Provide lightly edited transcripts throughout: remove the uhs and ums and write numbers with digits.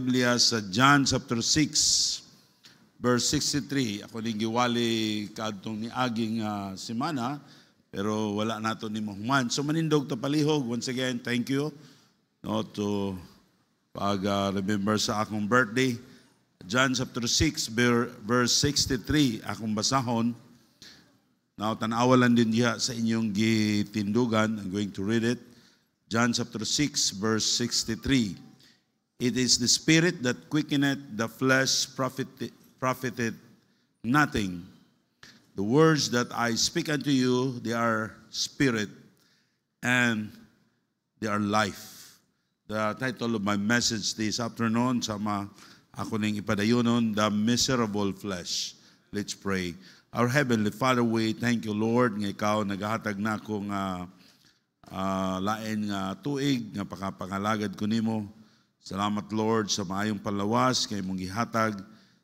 Biblia sa John chapter 6, verse 63. Ako ning giwali kadtong ni aging semana, pero wala nato ni mahuman. So manindog ta palihog. Once again, thank you to remember sa akong birthday. John chapter 6, verse 63, akong basahon. Now, tanawalan din diha sa inyong gitindugan. I'm going to read it. John chapter 6, verse 63. It is the Spirit that quickeneth, the flesh profiteth nothing. The words that I speak unto you, they are spirit and they are life. The title of my message this afternoon, sama ako ning ipadayunon, the miserable flesh. Let's pray. Our Heavenly Father, we thank you, Lord, nga ikaw nagahatag na akong lain nga tuig, nga pakapangalagad ko nimo. Salamat, Lord, sa maayong panlawas kay imong gihatag.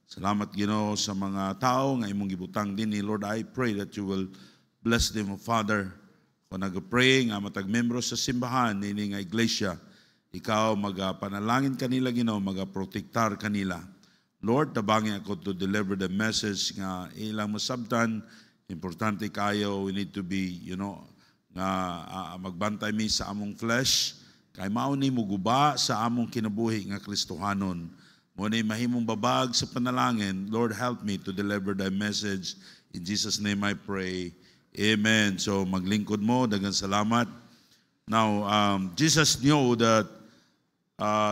Salamat, Ginoo, sa mga tao nga imong gibutang dinhi. Lord, I pray that you will bless them, Father. Kung nag-pray nga matag-membro sa simbahan nini nga iglesia, ikaw magapanalangin kanila, Ginoo, magaprotektar kanila. Lord, tabangin ako to deliver the message nga ilang masabtan. Importante kayo, we need to be, nga magbantay mi sa among flesh. Kay mao ni mo guba sa among kinabuhi nga Kristohanon. Mo ni mahimong babag sa panalangin. Lord, help me to deliver thy message. In Jesus' name I pray. Amen. So maglingkod mo, daghang salamat. Now, Jesus knew that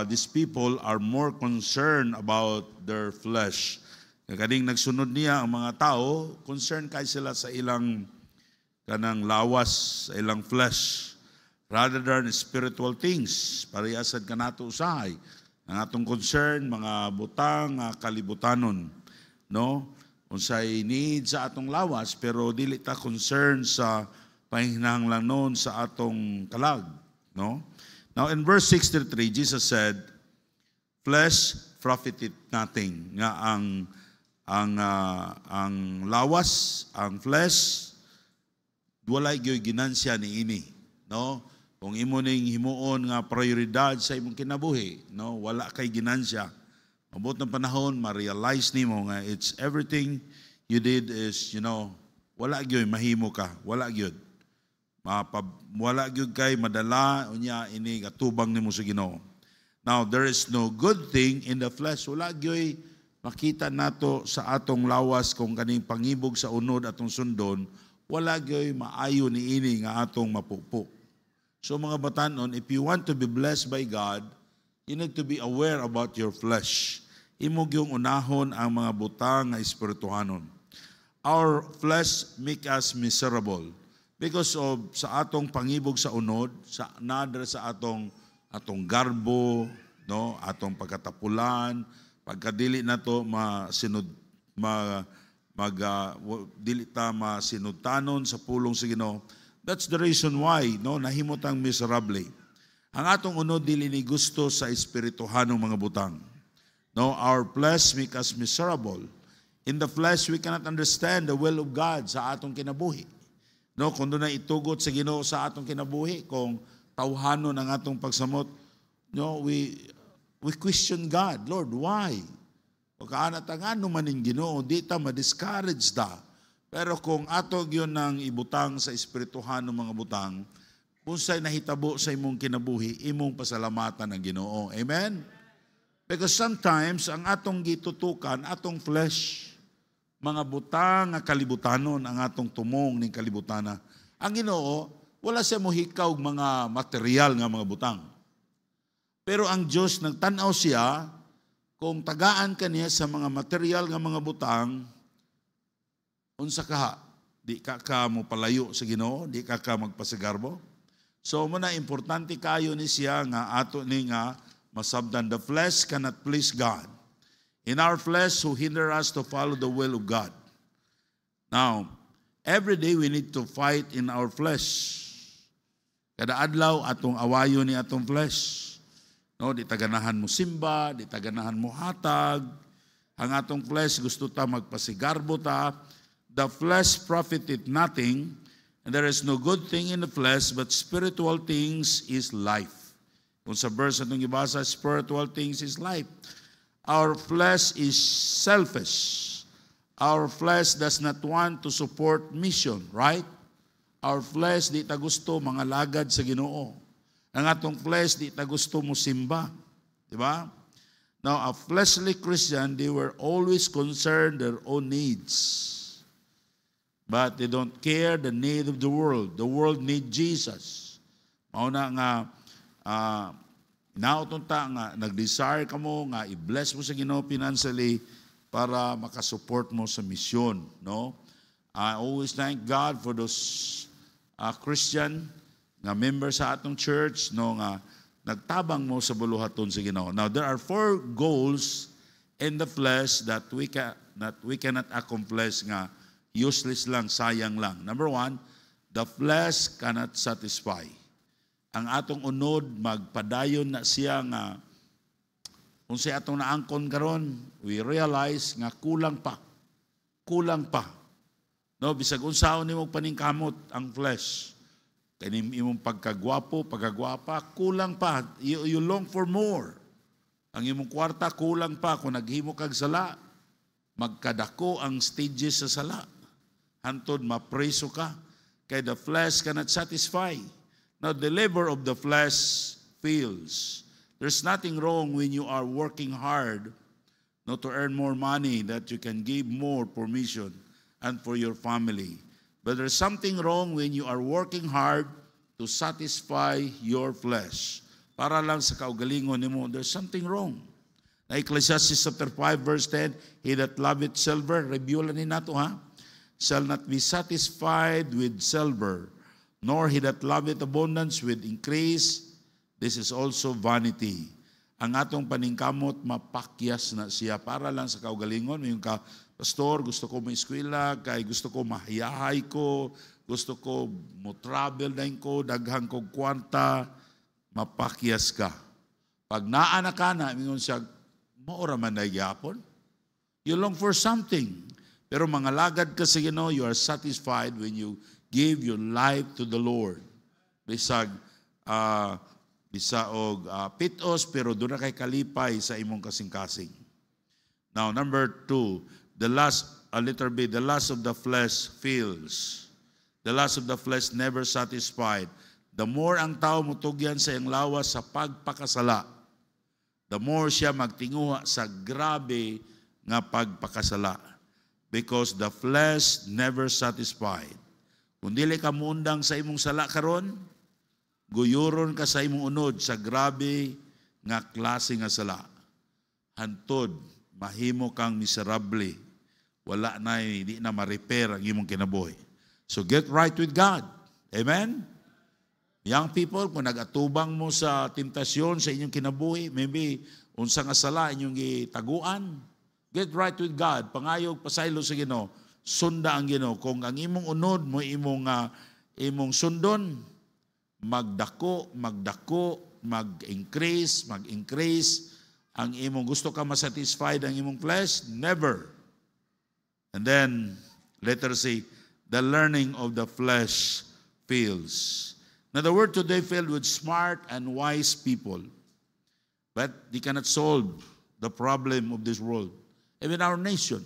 these people are more concerned about their flesh. Kaning nagsunod niya ang mga tao, concerned kay sila sa ilang kanang lawas, sa ilang flesh, rather than spiritual things. Parehasad ka nato usahay. Ang atong concern, mga butang, kalibutanon. No? Unsay need sa atong lawas, pero dili ta concern sa pahinahanglan noon sa atong kalag. No? Now in verse 63, Jesus said, flesh profiteth nothing. Nga ang lawas, ang flesh, walay gyoy ginansya ni ini. No? Kung imo ning himuon nga prioridad sa imong kinabuhi, no, wala kay ginansya. Abot ng panahon, ma-realize nimo nga it's everything you did is, wala gyud mahimo ka, wala gyud. Wala gyud kay madala unya ini katubang nimo sa Ginoo. Now, there is no good thing in the flesh. Wala gyud makita nato sa atong lawas kung kaning pangibog sa unod atong sundon, wala gyud maayo ni ini nga atong mapupo. So mga batanon, if you want to be blessed by God, you need to be aware about your flesh. Imog yung unahon ang mga butang nga espirituhanon. Our flesh make us miserable because of sa atong pangibog sa unod, sa nadra sa atong garbo, no, atong pagkatapulan, pagkadili nato dili ta masinudtanon sa pulong sa Ginoo. That's the reason why, nahimutang miserably. Ang atong unod dili ni gusto sa espirituhanong mga butang. No, our flesh make us miserable. In the flesh, we cannot understand the will of God sa atong kinabuhi. No, kung doon na itugot sa Ginoo sa atong kinabuhi, kung tawhanon ang atong pagsamot, we question God. Lord, why? Pagkaanat-angano man ng Ginoo, di ta ma-discourage ta. Pero kung ato yun ang ibutang sa espirituhan ng mga butang, unsay nahitabo sa imong kinabuhi, imong pasalamatan ng Ginoo. Amen? Because sometimes, ang atong gitutukan, atong flesh, mga butang nga kalibutanon, ang atong tumong ng kalibutana. Ang Ginoo, wala siya mohikaw mga material nga mga butang. Pero ang Diyos, nagtanaw siya, kung tagaan ka niya sa mga material nga mga butang, unsa ka, di ka mo palayo sa Ginoo, di ka magpasagarbo. So muna importante kayo ni siya nga ato ni nga masabdan. The flesh cannot please God. In our flesh who hinder us to follow the will of God. Now, every day we need to fight in our flesh. Kada adlaw atong awayo ni atong flesh. No, di taganahan mo simba, di taganahan mo hatag. Ang atong flesh gusto ta magpasigarbo ta. The flesh profiteth nothing, and there is no good thing in the flesh, but spiritual things is life. Kung sa verse itong ibasa, spiritual things is life. Our flesh is selfish. Our flesh does not want to support mission, right? Our flesh di ta gusto mga lagad sa Ginoo. Ang atong flesh di ta gusto mo simba. Di ba? Now, a fleshly Christian, they were always concerned their own needs. But they don't care the need of the world. The world need Jesus. Mauna nga, nautunta nga, nag-desire ka mo, nga i-bless mo sa Ginoo financially para makasupport mo sa mission. No? I always thank God for those Christian nga members sa atong church, no, nga nagtabang mo sa buluhaton sa Ginoo. Now, there are 4 goals in the flesh that we cannot accomplish nga useless lang, sayang lang. Number 1, the flesh cannot satisfy. Ang atong unod, magpadayon na siya nga, kung siya atong naangkon karon, we realize nga kulang pa. Kulang pa. No, bisag unsaon nimo paningkamot ang flesh. Kani imong pagkagwapo, pagkagwapa, kulang pa. You long for more. Ang imong kwarta kulang pa kung naghimo kag sala. Magkadako ang stages sa sala. Hantod mapreso ka. Kay the flesh cannot satisfy. Now the labor of the flesh fails. There's nothing wrong when you are working hard not to earn more money that you can give more for mission and for your family. But there's something wrong when you are working hard to satisfy your flesh. Para lang sa kaugalingon nimo, there's something wrong. Na Ecclesiastes chapter 5 verse 10, he that loveth silver, review lang ni nato ha, shall not be satisfied with silver, nor he that loveth abundance with increase. This is also vanity. Ang atong paningkamot, mapakyas na siya para lang sa kaugalingon. Yung ka, pastor, gusto ko ma-eskwela, kay gusto ko mahiyahay ko, gusto ko mo-travel na ko, daghang ko kwanta, mapakyas ka. Pag naana ka na, mingon siya, maura man na yapon. You long for something. Pero mga lagad ka sa Ginoo, you are satisfied when you give your life to the Lord. Bisag, bisaog pitos, pero doon na kay kalipay sa imong kasing-kasing. Now, number 2, the lust of the flesh fails. The lust of the flesh never satisfied. The more ang tao mutugyan sa iyang lawas sa pagpakasala, the more siya magtinguha sa grabe nga pagpakasala. Because the flesh never satisfied. Kung dili ka muundang sa imong sala karon, guyuron ka sa imong unod sa grabe nga klase nga sala. Hantod, mahimo kang miserable. Wala na, hindi na ma-repair ang imong kinabuhi. So get right with God. Amen? Young people, kung nag-atubang mo sa temptasyon sa inyong kinabuhi, maybe unsa nga sala inyong gitaguan, get right with God. Pangayog, pasaylo sa Ginoo. Sunda ang Ginoo. Kung ang imong unod mo, imong sundon, magdako, mag-increase, ang imong gusto ka masatisfied ang imong flesh? Never. And then, letter C, the learning of the flesh fails. Now, the world today filled with smart and wise people, but they cannot solve the problem of this world. Even our nation,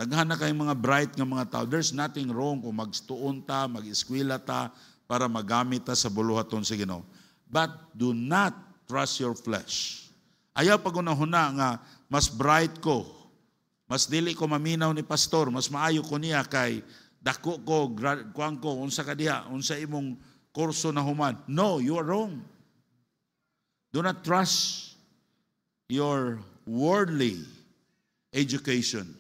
daghan na kayong mga bright nga mga tao. There's nothing wrong kung magstuon ta, mag-eskwela ta, para magamit ta sa buluhaton sa Ginoo. But do not trust your flesh. Ayaw pagunahuna nga mas bright ko, mas dili ko maminaw ni pastor, mas maayo ko niya kay dako ko, kuang ko, unsa ka diha, unsa imong kurso na human. No, you are wrong. Do not trust your worldly education.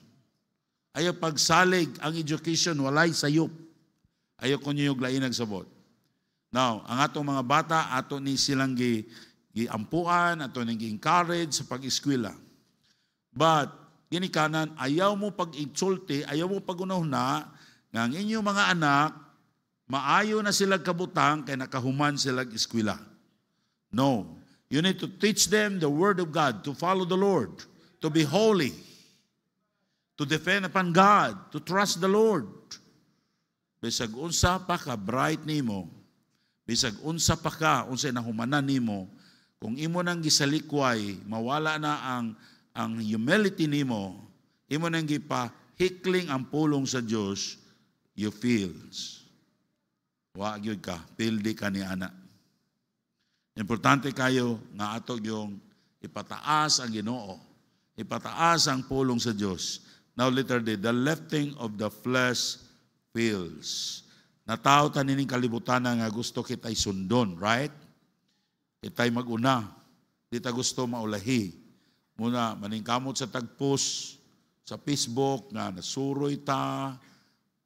Ayaw pagsalig ang education, walay sayop. Ayaw ko niyo yung lain nagsabot. Now, ang atong mga bata, ato ni silang giampuan, ato ni gi-encourage sa pag-eskwela. But, ginikanan, ayaw mo pag-insulti, ayaw mo pag-unahuna, nga ang inyong mga anak, maayo na sila kabutang, kaya nakahuman sila eskwela. No. You need to teach them the Word of God, to follow the Lord, to be holy, to depend upon God, to trust the Lord. Bisag unsa pa ka bright nimo, bisag unsa pa ka, unsa nahumanan nimo, Kung imo nang gisalikway, mawala na ang humility nimo, imo nang gipahikling ang pulong sa Dios, you feels. Wa gyud ka, pildi ka ni ana. Importante kayo nga ato yung ipataas ang Ginoo. Ipataas ang pulong sa Dios. Now letter D, the lifting of the flesh feels. Natao tanining kalibutan nga gusto kitay sundon, right? Kitay maguna. Di ta gusto maulahi. Muna, maningkamot sa tagpost sa Facebook nga nasuroy ta,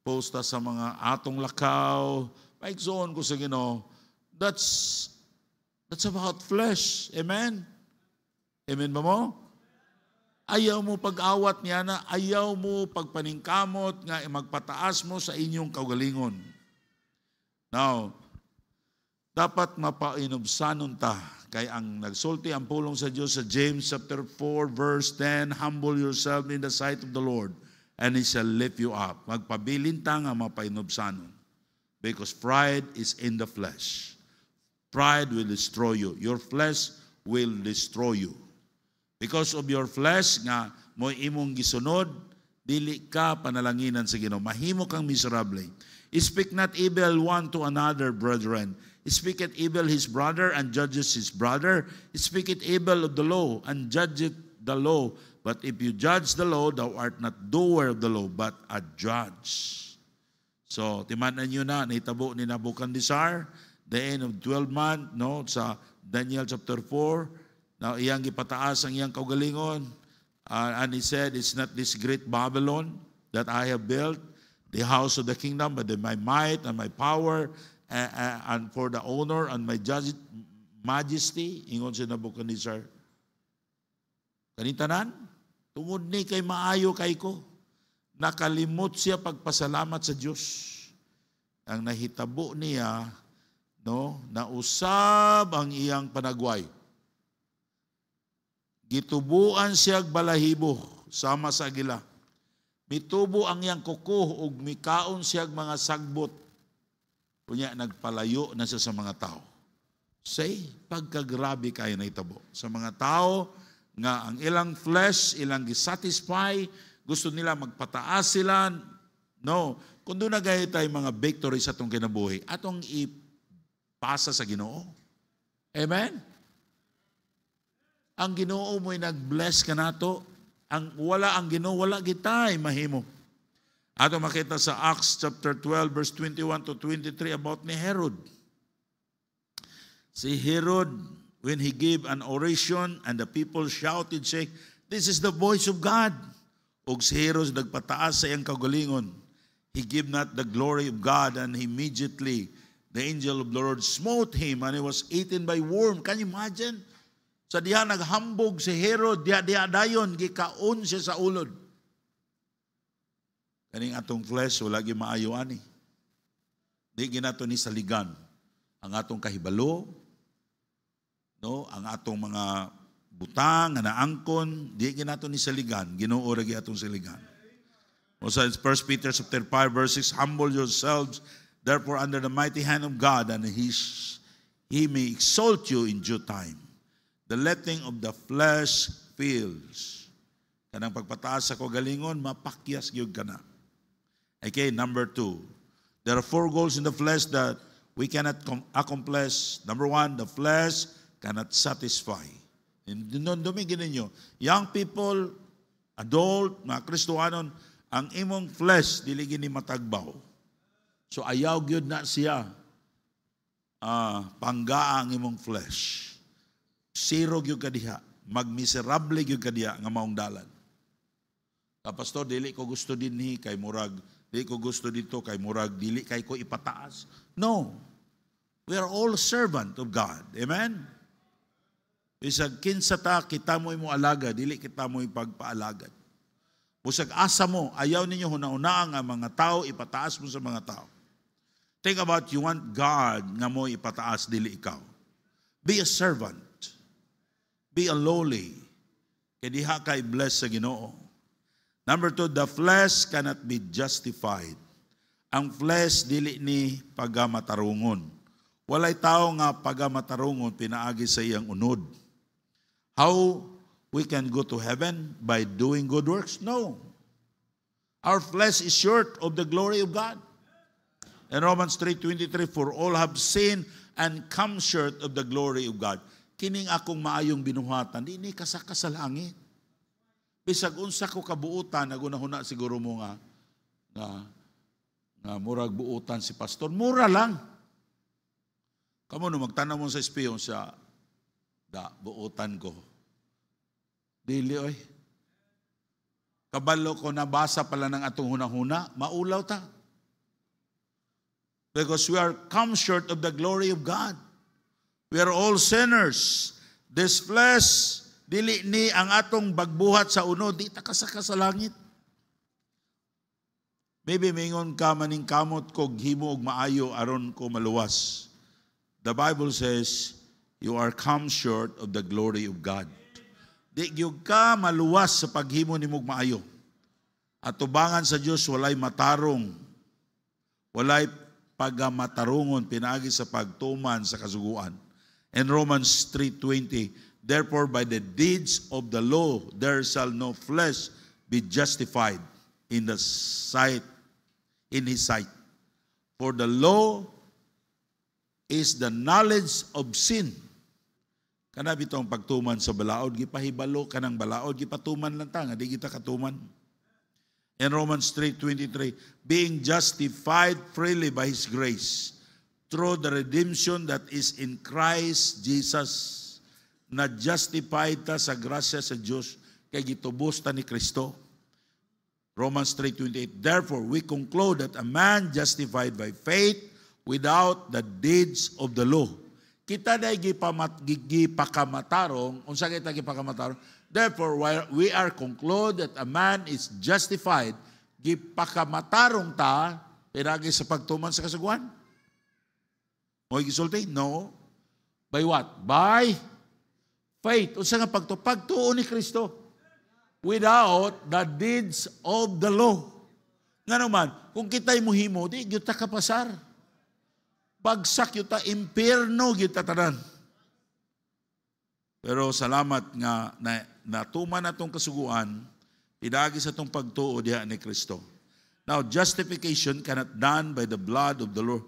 post ta sa mga atong lakaw, paigsoon ko sa Ginoo. That's about flesh. Amen? Amen ba mo? Ayaw mo pag-awat niya na, ayaw mo pagpaningkamot nga magpataas mo sa inyong kaugalingon. Now, dapat mapainubsanon ta kay ang nagsulti ang pulong sa Diyos sa James chapter 4 verse 10, humble yourself in the sight of the Lord and He shall lift you up. Magpabilin ta nga mapainubsanon because pride is in the flesh. Pride will destroy you. Your flesh will destroy you. Because of your flesh nga mo imong gisunod, dili ka panalanginan sa Ginoo. Mahimo kang miserable. Speak not evil one to another, brethren. Speak it evil his brother and judges his brother. Speak it evil of the law and judge it the law. But if you judge the law, thou art not doer of the law, but a judge. So, timanan nyo na, nahitabo ni Nabucodonosor, the end of 12 month, no, sa Daniel chapter 4, na iyang ipataas ang iyang kaugalingon. And he said, it's not this great Babylon that I have built, the house of the kingdom, but my might and my power, and for the honor and my majesty, ingon si Nabucodonosor. Kanitanan, tungod ni kay maayo kay ko, nakalimot siya pagpasalamat sa Diyos. Ang nahitabo niya, no, nausab ang iyang panagway. Gitubuan siya balahibo sama sa agila. Mitubo ang iyang kuko ug mikaon siya mga sagbot. Kunya nagpalayo na siya sa mga tao. Say, pagkagrabe kayo na itabo. Sa mga tao nga ang ilang flesh, ilang gisatisfy, gusto nila magpataas sila. No, kung doon na gaya tayo mga victory sa itong kinabuhi, atong ipasa sa Ginoo. Amen? Ang Ginoo mo'y nag-bless ka nato. Wala ang Ginoo, wala kitay mahimo. Ato makita sa Acts chapter 12 verse 21 to 23 about ni Herod. Si Herod, when he gave an oration and the people shouted, saying, "This is the voice of God." Og si Herod nagpataas sa iyang kaugalingon. He gave not the glory of God, and immediately the angel of the Lord smote him, and he was eaten by worm. Can you imagine? Sa diha naghambog si Herod, diha dayon, gikaon siya sa ulod. Kaning atong flesh, wala gi maayo ani. Di ginato ni saligan ang atong kahibalo, no, ang atong mga butang nga naangkon, di ginato ni saligan, Ginoo ra gi atong saligan. Also in 1 Peter chapter 5 verse 6, humble yourselves therefore under the mighty hand of God, and he may exalt you in due time. The letting of the flesh fails. Kanang pagpataas sa kaugalingon, mapakyas gyud kana. Okay, number 2. There are 4 goals in the flesh that we cannot accomplish. Number 1, the flesh cannot satisfy. Dumigin ninyo. Young people, adult, mga Kristohanon, ang imong flesh, diligin ni matagbaw. So ayaw gyud na siya panggaa ang imong flesh. Zero gyud kadiha. Magmiserable gyud kadiha nga maong dalan. Pastor, dili ko gusto dinhi kay murag, dili ko gusto dito kay murag, dili kay ko ipataas. No. We are all servant of God. Amen? Bisag kinsa ta, kita mo imo alaga, dili kita mo ipagpaalagad. Busag asa mo, ayaw ninyo huna-una ang mga tao, ipataas mo sa mga tao. Think about, you want God nga mo ipataas, dili ikaw. Be a servant. Be a lowly. Kaya diha kay bless sa Ginoo. Number 2, the flesh cannot be justified. Ang flesh dili ni pagamatarungon. Walay tao nga pagamatarungon pinaagi sa iyang unod. How we can go to heaven? By doing good works? No. Our flesh is short of the glory of God. In Romans 3:23, for all have sinned and come short of the glory of God. Kining akong maayong binuhatan, di ni kasaka sa langit. Bisag unsa ko kabuutan, nagunahuna siguro mo nga murag buutan si pastor. Mura lang. Kamu no magtanaw mo sa espiyon siya, buutan ko. Dili oy. Kabalo ko nabasa pala ng atong hunahuna, maulaw ta. Because we are come short of the glory of God. We are all sinners. This flesh, dili ni ang atong bagbuhat sa unod, di ta kasaka sa langit. Maybe mingon ka maning kamot ko himo og maayo aron ko maluwas. The Bible says, you are come short of the glory of God. Di gyud ka maluwas sa paghimo nimo og maayo. At tubangan sa Dios walay matarong. Walay pagamatarungon pinaagi sa pagtuman sa kasuguan. In Romans 3:20, therefore by the deeds of the law there shall no flesh be justified in his sight. For the law is the knowledge of sin. Kana bitong pagtuman sa balaod, gipahibalo ka ng balaod, gipatuman lang ta, di kita katuman. In Romans 3:23, being justified freely by His grace, through the redemption that is in Christ Jesus, na justified ta sa grasya sa Diyos, kay gitubos ta ni Kristo. Romans 3:28, therefore we conclude that a man justified by faith without the deeds of the law. Kita na gipakamatarong, unsa kita gipakamatarong? Therefore, we are conclude that a man is justified, gipakamatarong ta, pinagi sa pagtuman sa kasuguan. Mo gisulti? No. By what? By faith. Unsa nga pagtuo ni Kristo? Without the deeds of the law. Nga naman, kung kita'y muhimo, di gyud ta kapasar. Bagsak yuta, impierno kita tanan. Pero salamat nga natuman natong kasuguan, pinagi sa tong pagtuo diha ni Kristo. Now, justification cannot done by the blood of the Lord.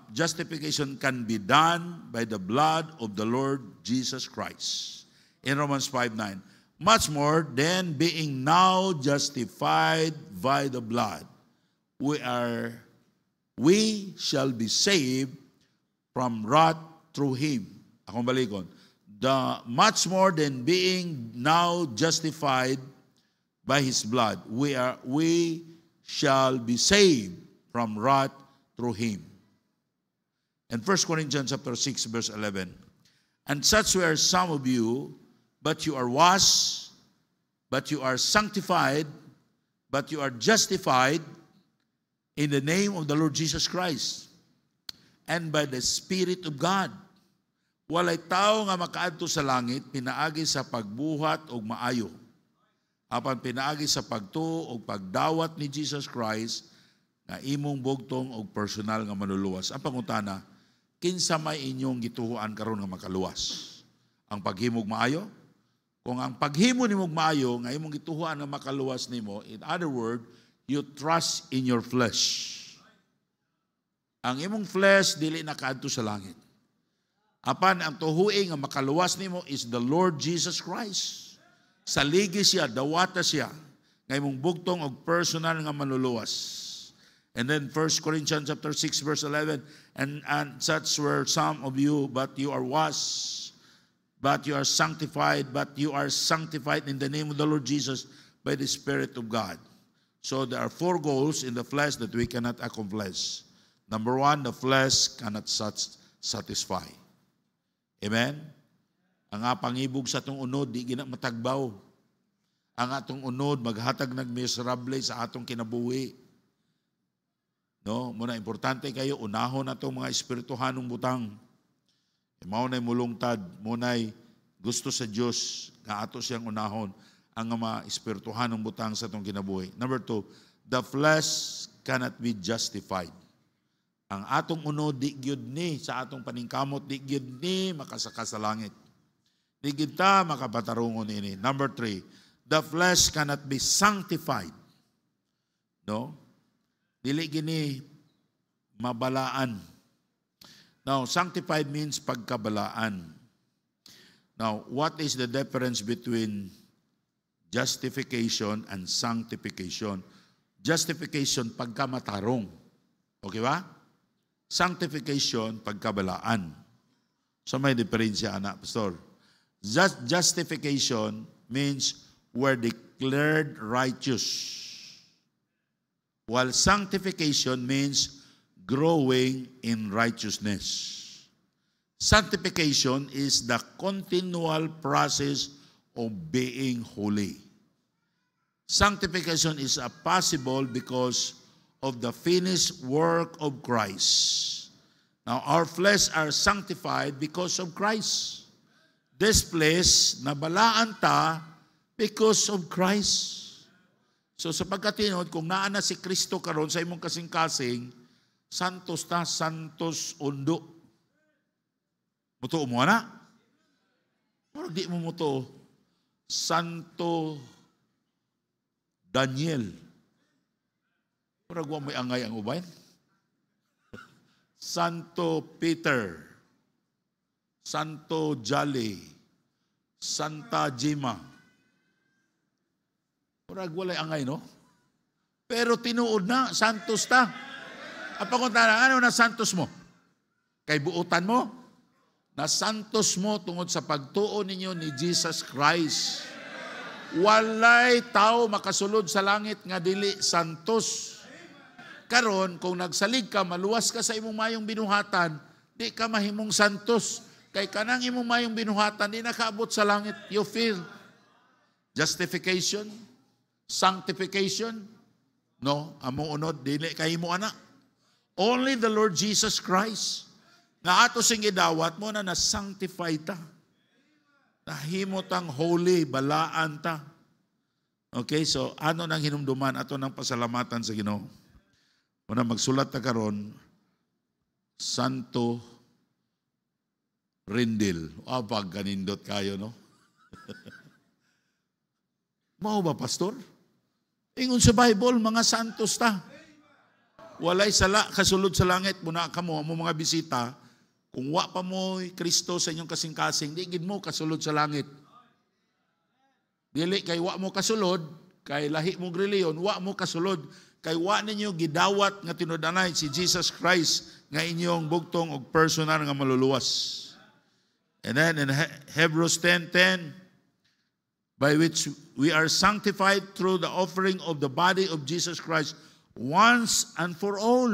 Justification can be done by the blood of the Lord Jesus Christ. In Romans 5:9, much more than being now justified by the blood, we shall be saved from wrath through Him. Akong balikon. Much more than being now justified by His blood, we shall be saved from wrath through Him. And 1 Corinthians chapter 6, verse 11. And such were some of you, but you are washed, but you are sanctified, but you are justified in the name of the Lord Jesus Christ and by the Spirit of God. Walay tao nga makaadto sa langit, pinaagi sa pagbuhat o maayo. Apan pinaagi sa pagtuo o pagdawat ni Jesus Christ na imong bugtong o personal nga manuluwas. Ang pangutana, kinsa may inyong gituhuan karon nga makaluwas? Ang paghimog maayo? Kung ang paghimo nimog maayo nga imong gituhuan nga makaluwas nimo, in other word, you trust in your flesh. Ang imong flesh dili nakaadto sa langit. Apan ang tuhuing nga makaluwas nimo is the Lord Jesus Christ. Saligi siya, dawata siya, nga imong bugtong og personal nga manluluwas. And then 1 Corinthians chapter 6 verse 11, and such were some of you, but you are washed, but you are sanctified in the name of the Lord Jesus by the Spirit of God. So there are 4 goals in the flesh that we cannot accomplish. Number 1, the flesh cannot satisfy. Amen? Ang pangibog sa atong unod, di gina matagbaw. Ang atong unod, maghatag nagmiserable sa atong kinabuhi. No? Muna, importante kayo, unahon na itong mga espirituhanong butang. Mao na'y mulungtad, muna'y gusto sa Diyos, nga ato siyang unahon, ang mga espirituhanong butang sa itong kinabuhi. Number 2, the flesh cannot be justified. Ang atong unod, di gyud ni, sa atong paningkamot, di gyud ni makasaka sa langit. Di gyud ta makapatarungon ini. Number 3, the flesh cannot be sanctified. No? Dili gini mabalaan. Now, sanctified means pagkabalaan. Now, what is the difference between justification and sanctification? Justification, pagkamatarong. Okay ba? Sanctification, pagkabalaan. So may diferensya, anak, pastor. Justification means we're declared righteous. While sanctification means growing in righteousness. Sanctification is the continual process of being holy. Sanctification is possible because of the finished work of Christ. Now, our flesh are sanctified because of Christ. This flesh, nabalaan ta because of Christ. So sa pagkatinod, kung naana si Kristo karon sa imong kasing-kasing, santos ta, santos undo. Mutuo mo na? Pero di mo mutuo. Santo Daniel. Pero huwag may angay ang ubay. Santo Peter. Santo Jolly. Santa Jima. Murag walay angay, no? Pero tinuod na, santos ta. Apa kung tanang, ano na santos mo? Kay buutan mo? Na santos mo tungod sa pagtuo ninyo ni Jesus Christ. Walay tao makasulod sa langit nga dili santos. Karon, kung nagsalig ka, maluwas ka sa imong mayong binuhatan, di ka mahimong santos. Kay kanang imong mayong binuhatan, di nakaabot sa langit. You feel justification, sanctification. No, amo unod, dili kahimo ana. Only the Lord Jesus Christ. Nga ato sing idawat mo na na-sanctify ta. Nahimo tang holy, balaan ta. Okay, so ano nang hinumduman ato ng pasalamatan sa Ginoo? Una magsulat ta karon, Santo Rindil. Pag kanindot kayo, no? Mao ba, pastor? Ingon sa Bible, mga santos ta. Walay sala, kasulod sa langit, muna ka mo mga bisita, kung wa pa mo Kristo sa inyong kasing-kasing, di gid mo kasulod sa langit. Dili kay wa mo kasulod, kay lahi mo reliyon, wa mo kasulod, kay wa ninyo gidawat nga tinudanay si Jesus Christ nga inyong bugtong og personal nga maluluwas. And then in Hebrews 10:10, by which we are sanctified through the offering of the body of Jesus Christ once and for all.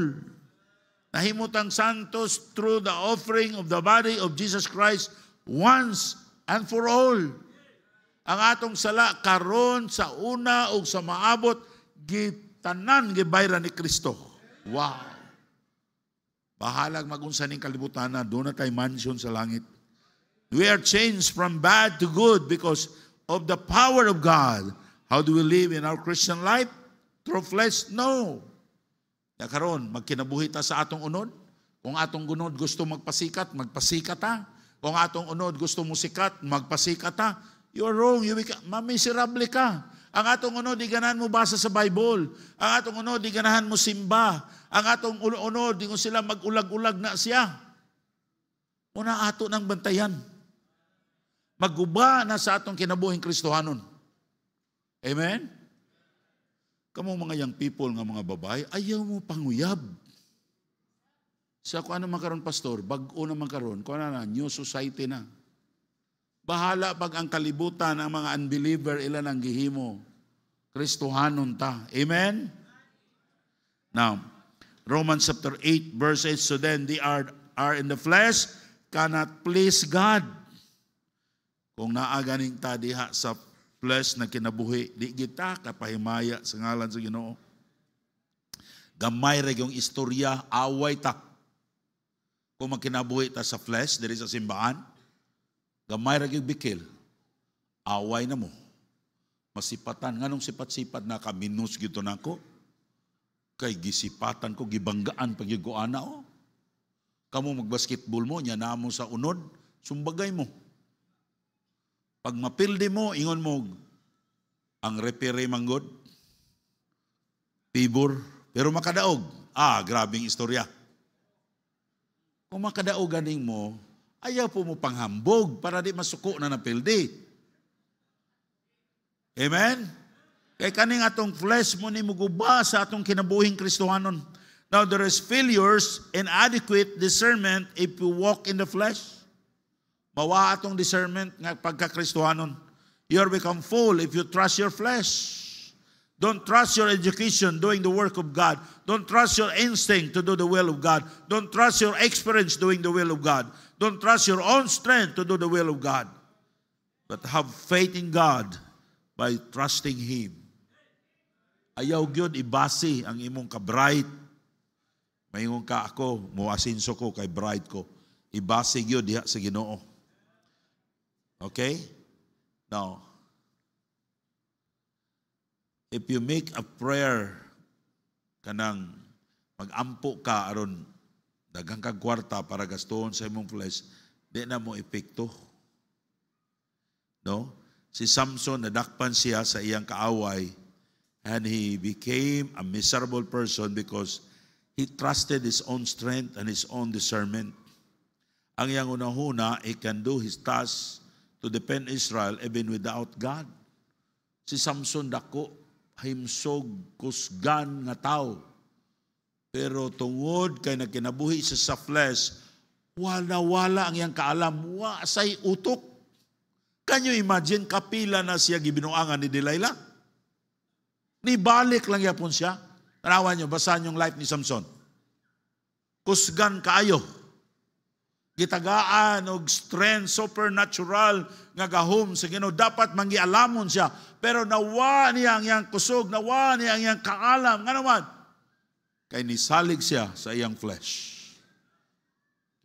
Nahimutang santos through the offering of the body of Jesus Christ once and for all. Ang atong sala karon sa una o sa maabot, gitanan gibayran ni Kristo. Wow! Bahalag magunsa ning kalibutan na doon na tayo mansion sa langit. We are changed from bad to good because of the power of God. How do we live in our Christian life? Through flesh? No. Ya karon magkinabuhi ta sa atong unod. Kung atong unod gusto magpasikat, magpasikat ta. Kung atong unod gusto musikat, magpasikat ta. You're wrong. Mamiserable ka. Ang atong unod, di ganahan mo basa sa Bible. Ang atong unod, di ganahan mo simba. Ang atong unod, di mo sila mag-ulag-ulag na siya. Una ato ng bantayan. Magguba na sa atong kinabuhing Kristohanon. Amen? Kamu mga young people nga mga babae, ayaw mo panguyab. Sa kung ano makaroon, pastor, bag-o na makaroon, kung ano na, new society na. Bahala pag ang kalibutan, ang mga unbeliever, ilan ang gihimo. Kristohanon ta. Amen? Now, Romans chapter 8, verse 8, so then they are in the flesh, cannot please God. Kung naaganing ta diha sa flesh na kinabuhi, di kita kapahimaya sa ngalan sa Ginoo. Gamay ra yung istorya, away ta. Kung magkinabuhi ta sa flesh, diri sa simbahan, gamay ra yung bikil, away na mo. Masipatan, nganong sipat-sipat na ka, minus gito na ko. Kay gisipatan ko, gibanggaan pag-iguana, Kamu magbasketball mo, nya na mo sa unod, sumbagay mo. Pag mapildi mo, ingon mo, ang referee manggod, pibor, pero makadaog. Grabing istorya. Kung makadaog ganing mo, ayaw po mo panghambog para di masuko na napildi. Amen? Kay kaning atong flesh mo ni muguba sa atong kinabuhing Kristohanon. Now there is failures and adequate discernment if you walk in the flesh. Mawa atong discernment nga pagka-Kristohanon. You are become full if you trust your flesh. Don't trust your education doing the work of God. Don't trust your instinct to do the will of God. Don't trust your experience doing the will of God. Don't trust your own strength to do the will of God. But have faith in God by trusting Him. Ayaw gyud ibasi ang imong ka-bright. Maingon ka ako, muasinso ko kay bright ko. Ibasi gyud diha sa Ginoo. Okay? Now, if you make a prayer kanang mag-ampo ka aron daghang kag kwarta para gastuhon sa imong flesh, di na mo epekto. No? Si Samson, nadakpan siya sa iyang kaaway and he became a miserable person because he trusted his own strength and his own discernment. Ang iyang unahuna, he can do his task to defend Israel even without God. Si Samson dako, himsog, kusgan nga tao. Pero tungod kay nagkinabuhi siya sa flesh, wala-wala ang iyang kaalam, wasay utok. Can you imagine kapila na siya gibinuangan ni Delilah? Nibalik lang yapon siya. Tanawan nyo, basahan yung life ni Samson. Kusgan kaayo. Gitagaan og strength, supernatural nga gahom sa Ginoo. Dapat manggialamon siya. Pero nawa niya ang iyang kusog, nawa niya ang iyang kaalam. Nga naman, kay nisalig siya sa iyang flesh.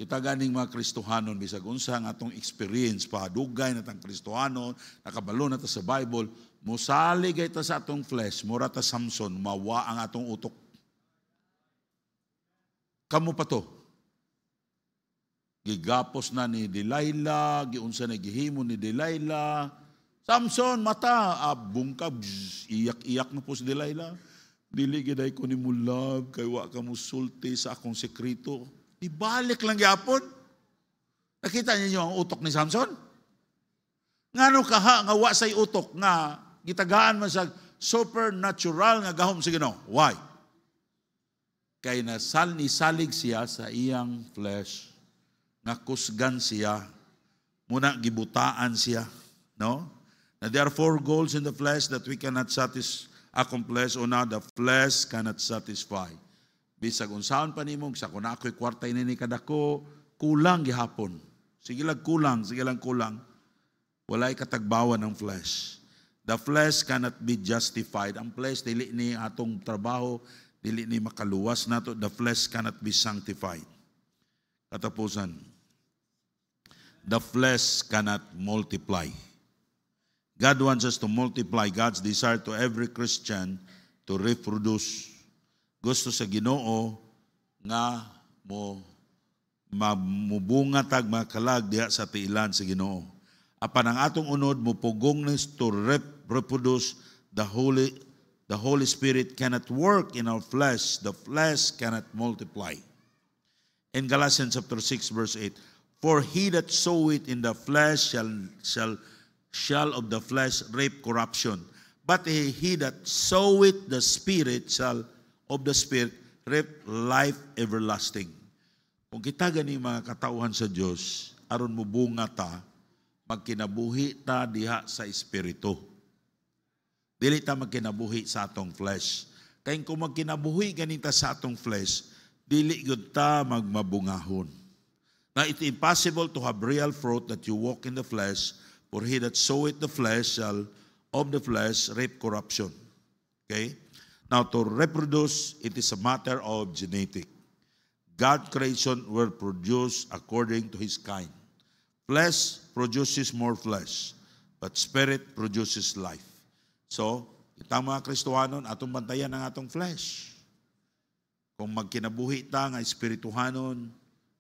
Kita ganing mga Kristohanon, bisag unsa ang atong experience, padugay na tang Kristohanon, nakabalo na ta sa Bible, musalig ay ta sa atong flesh, mura ta Samson, mawa ang atong utok. Kamu pa to? Gigapos na ni Delilah, giunsa na gihimo ni Delilah. Samson, mata, bungkab, iyak-iyak na po si Delilah. Dili giday ko ni mulab, kay wa ka musulti sa akong sekreto. Ibalik lang yapon. Nakita niyo ang utok ni Samson? Ngano kaha nga wa say utok nga gitagaan man sa supernatural nga gahom sa Ginoo. Why? Kay nisalig siya sa iyang flesh. Nga kusgan siya. Muna gibutaan siya, no? Now there are 4 goals in the flesh that we cannot accomplish o na the flesh cannot satisfy. Bisag unsaon pa nimo sa kun ako'y kwarta ini kadako, kulang gihapon. Sige lang kulang. Walay katagbawan ng flesh. The flesh cannot be justified. Ang flesh dili ni atong trabaho, dili ni makaluwas nato. The flesh cannot be sanctified. Katapusan. The flesh cannot multiply. God wants us to multiply. God's desire to every Christian to reproduce. Gusto sa Ginoo nga mubunga tag makalag diha sa tiilan sa Ginoo. Apan ang atong unod mupugong nis to reproduce the Holy Spirit cannot work in our flesh. The flesh cannot multiply. In Galatians chapter 6 verse 8, for he that soweth in the flesh shall of the flesh reap corruption. But he that soweth the Spirit shall of the Spirit reap life everlasting. Kung kita gani mga katauhan sa Dios, aron mo bunga ta, magkinabuhi ta diha sa Espiritu. Dili ta magkinabuhi sa atong flesh. Kaya kung magkinabuhi ganita sa atong flesh, dili gud ta magmabungahon. Now it's impossible to have real fruit that you walk in the flesh, for he that soweth the flesh shall of the flesh reap corruption. Okay? Now, to reproduce, it is a matter of genetic. God's creation will produce according to His kind. Flesh produces more flesh, but Spirit produces life. So, itang mga Kristohanon, atong bantayan ang atong flesh. Kung magkinabuhi ta nga espirituhanon,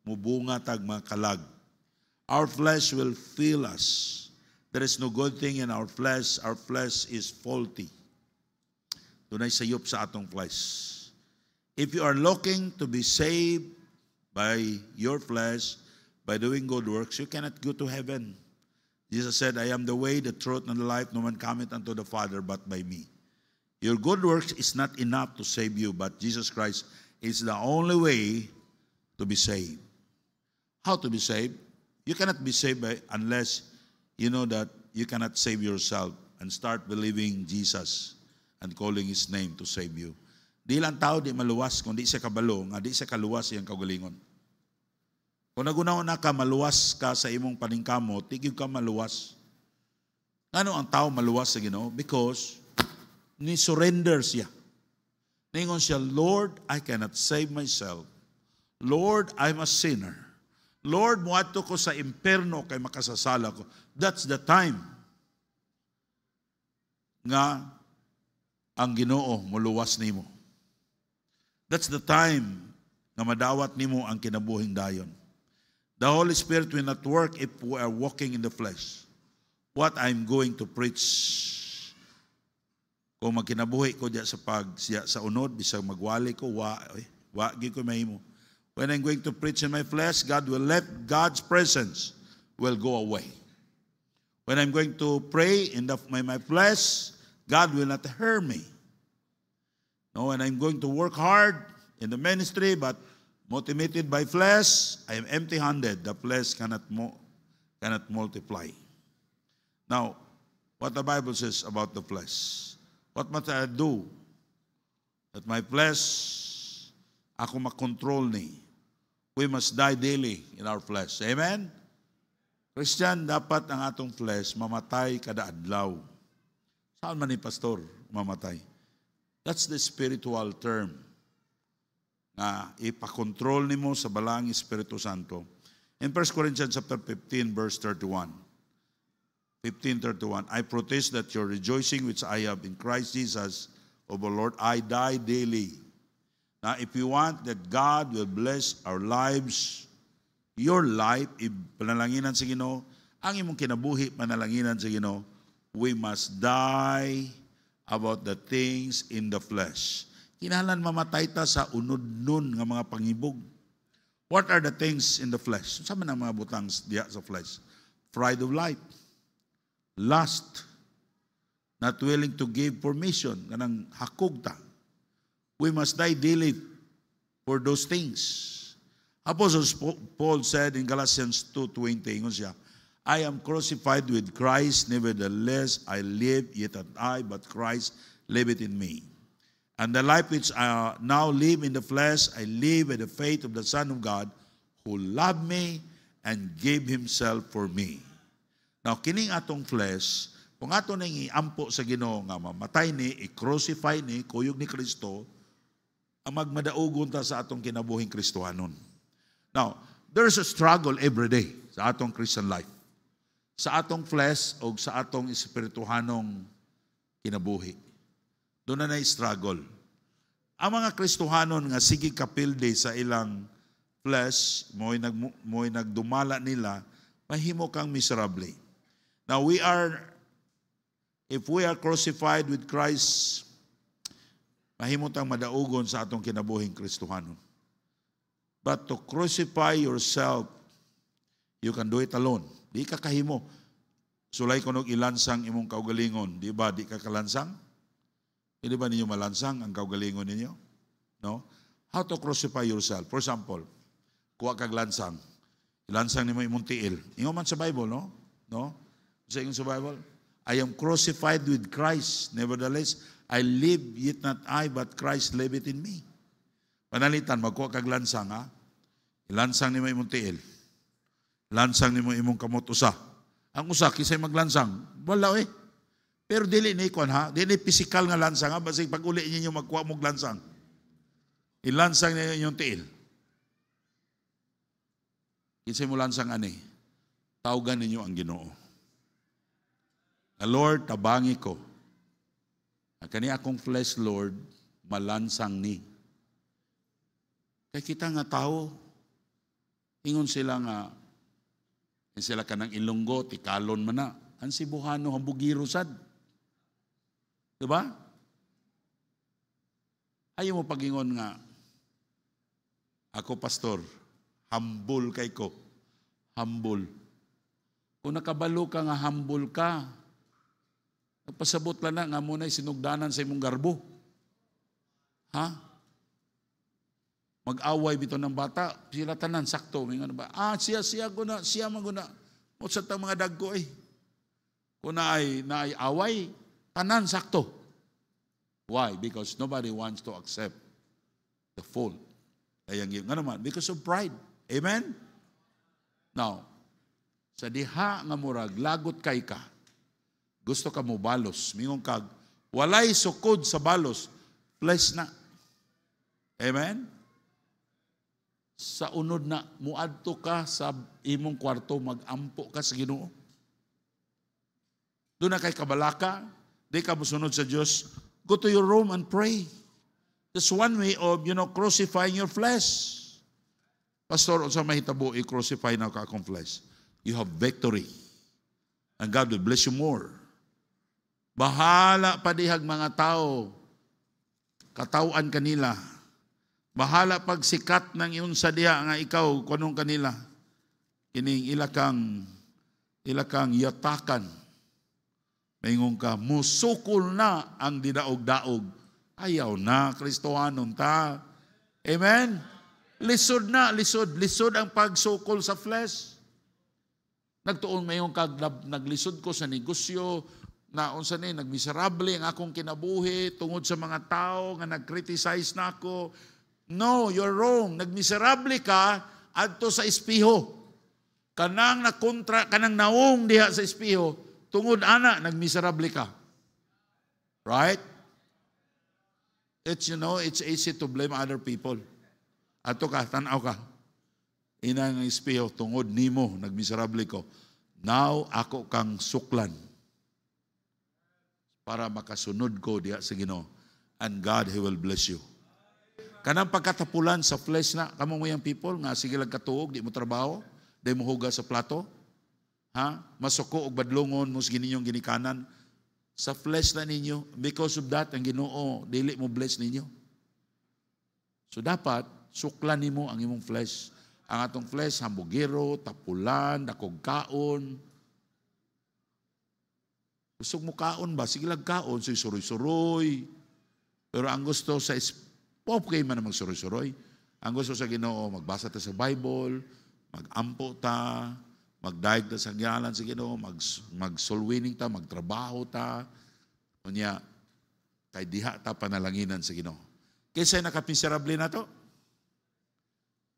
mubunga tag mga kalag. Our flesh will fail us. There is no good thing in our flesh. Our flesh is faulty. Dunay sayop sa atong flesh. If you are looking to be saved by your flesh, by doing good works, you cannot go to heaven. Jesus said, I am the way, the truth, and the life. No man cometh unto the Father but by me. Your good works is not enough to save you, but Jesus Christ is the only way to be saved. How to be saved? You cannot be saved unless you know that you cannot save yourself and start believing Jesus and calling His name to save you. Di lang tao di maluwas, kung di siya kabalo, nga di siya kaluwas iyang kaugalingon. Kung nagunaw na ka, maluwas ka sa imong paningkamot, tigib ka maluwas. Ano ang tao maluwas sa Ginoo? Because ni surrender siya. Ningon siya, Lord, I cannot save myself. Lord, I'm a sinner. Lord, muadto ko sa imperno kay makasasala ko. That's the time nga ang Ginoo muluwas nimo. That's the time nga madawat nimo ang kinabuhing dayon. The Holy Spirit will not work if we are walking in the flesh. What I'm going to preach, kung magkinabuhi ko diya sa unod, bisag magwali ko, gi ko mahimo. When I'm going to preach in my flesh, God will let God's presence will go away. When I'm going to pray in my flesh, God will not hear me. No, when I'm going to work hard in the ministry, but motivated by flesh, I am empty-handed. The flesh cannot multiply. Now, what the Bible says about the flesh. What must I do that my flesh, ako makontrol ni? We must die daily in our flesh. Amen? Christian, dapat ang atong flesh mamatay kada adlaw. Saan man ni pastor mamatay? That's the spiritual term na ipakontrol nimo sa balang Espiritu Santo. In 1 Corinthians chapter 15 verse 31. 15:31, I protest that your rejoicing which I have in Christ Jesus of our Lord, I die daily. Now, if you want that God will bless our lives, your life, panalanginan sa Ginoo, ang imong kinabuhi, panalanginan sa Ginoo, we must die about the things in the flesh. Kinahanglan mamatay ta sa unod-nun nga mga pangibog. What are the things in the flesh? Sa man ang mga butang diya sa flesh? Pride of life. Lust, not willing to give permission, kanang hakog ta. We must die daily for those things. Apostle Paul said in Galatians 2:20, ingon siya, I am crucified with Christ, nevertheless I live, yet not I, but Christ liveth in me. And the life which I now live in the flesh, I live by the faith of the Son of God, who loved me and gave Himself for me. Now, kining atong flesh, kung ato nang iampo sa Ginoo nga mamatay ni, i-crucify ni, kuyog ni Kristo, ang magmadaugon ta sa atong kinabuhing Kristohanon. Now, there's a struggle every day sa atong Christian life. Sa atong flesh o sa atong espirituhanong kinabuhi. Doon na struggle. Ang mga Kristohanon nga sige kapilde sa ilang flesh, mo'y nagdumala nila, mahimo kang miserable. Now if we are crucified with Christ, mahimot ang madaugon sa atong kinabuhing Kristohanon. But to crucify yourself, you can do it alone. Di ka kahimo. Sulay kunog ilansang imong kaugalingon. Di ba? Di ka kalansang? Di ba ninyo malansang ang kaugalingon ninyo? No? How to crucify yourself? For example, kuha kag lansang. Ilansang ni mo imong tiil. Ingon man sa Bible, no? No? Sa Bible, I am crucified with Christ. Nevertheless, I live, yet not I, but Christ liveth in me. Panalitan, magkuha kag lansang, ha? Ilansang ni mo imong tiil. Lansang ni mo imong kamot usa. Ang usa, kisay maglansang. Wala eh. Pero dili ni ikon, ha? Dili physical nga lansang, ha? Basig pag uli ninyo magkuha mong lansang. Ilansang niyo inyong tiil. Kisay mo lansang ani. Tawgan ninyo ang Ginoo. Lord, tabangi ko. Kani akong flesh, Lord, malansang ni. Kay kita nga tao, ingon sila nga, sila ka ng Ilonggo, tikalon man na. Ang Cebuano, hambugiro sad. Diba? Ayaw mo pagingon nga, ako pastor, humble kay ko. Humble. Kung nakabalo ka nga, humble ka. Nagpasabot lang na nga muna sinugdanan sa imong garbo. Ha? Mag-away bito ng bata, sila tanan, sakto. May ano ba? Siya guna, siya maguna. O sa mga dagko eh. Kung naay away, tanan, sakto. Why? Because nobody wants to accept the fault. Kaya nga naman, because of pride. Amen? Now, sa diha nga murag, lagot kay ka, gusto ka mo balos, mingon kag, walay sukod sa balos, flesh na. Amen? Sa unod na, muadto ka sa imong kwarto, magampo ka sa Ginoo. Doon na kay kabalaka, di ka musunod sa Diyos, go to your room and pray. That's one way of, crucifying your flesh. Pastor, unsa mahitabo, i-crucify na ka akong flesh. You have victory. And God will bless you more. Bahala pa dihag mga tao. Katawan kanila. Bahala pag sikat ng iyon sa diha nga ikaw, kunong kanila. Kining ilakang yatakan. Mayingon ka, musukol na ang didaog-daog. Ayaw na, Kristohanon ta. Amen? Lisod na, lisod. Lisod ang pagsukol sa flesh. Nagtuon mayong naglisod ko sa negosyo, na unsa ni nagmiserable ang akong kinabuhi tungod sa mga tao nga nagcriticize na ako. No, you're wrong. Nagmiserable ka adto sa espeho. Kanang naong diha sa espeho, tungod ana nagmiserable ka. Right? It's easy to blame other people. Ato ka, tanaw ka. Inang espeho, tungod nimo, nagmiserable ko. Now, ako kang suklan. Para makasunod ko diha sa Ginoo. And God, He will bless you. Kanang pagkatapulan sa flesh na, kamo mo yung people, nga sige lang katuog, di mo trabaho, di mo huga sa plato, masuko og badlongon mo sa gininyong ginikanan, sa flesh na ninyo, because of that, ang Ginoo, dili mo bless ninyo. So dapat, suklan nimo ang imong flesh. Ang atong flesh, hambugiro, tapulan, dakog kaon. Gusto mo kaon ba? Sige lang kaon, suroy-suroy. Pero ang gusto sa pop kayo man na magsuroy-suroy. Ang gusto sa Ginoo, magbasa ta sa Bible, magampo ta, magdaig ta sa ngalan sa Ginoo, mag-soul-winning ta, magtrabaho ta. Kunya, kay diha ta panalanginan sa Ginoo. Kaysa nakapiserable na to,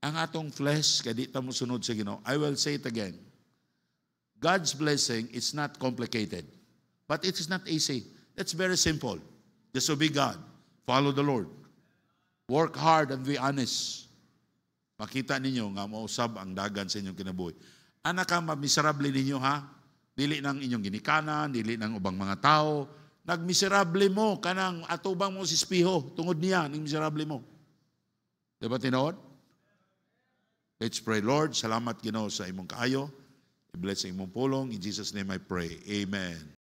ang atong flesh, kay di ta mo sunod sa Ginoo. I will say it again. God's blessing is not complicated. But it is not easy. It's very simple. Just obey God. Follow the Lord. Work hard and be honest. Makita ninyo nga mausab ang dagan sa inyong kinabuhi. Anak ka, miserable ninyo ha? Dili ng inyong ginikanan, dili ng ubang mga tao. Nagmiserable mo, kanang atubang mo si espiho, tungod niya, ng miserable mo. Diba tinood? Let's pray. Lord, salamat Ginoo sa imong kaayo. I bless imong pulong. In Jesus' name I pray. Amen.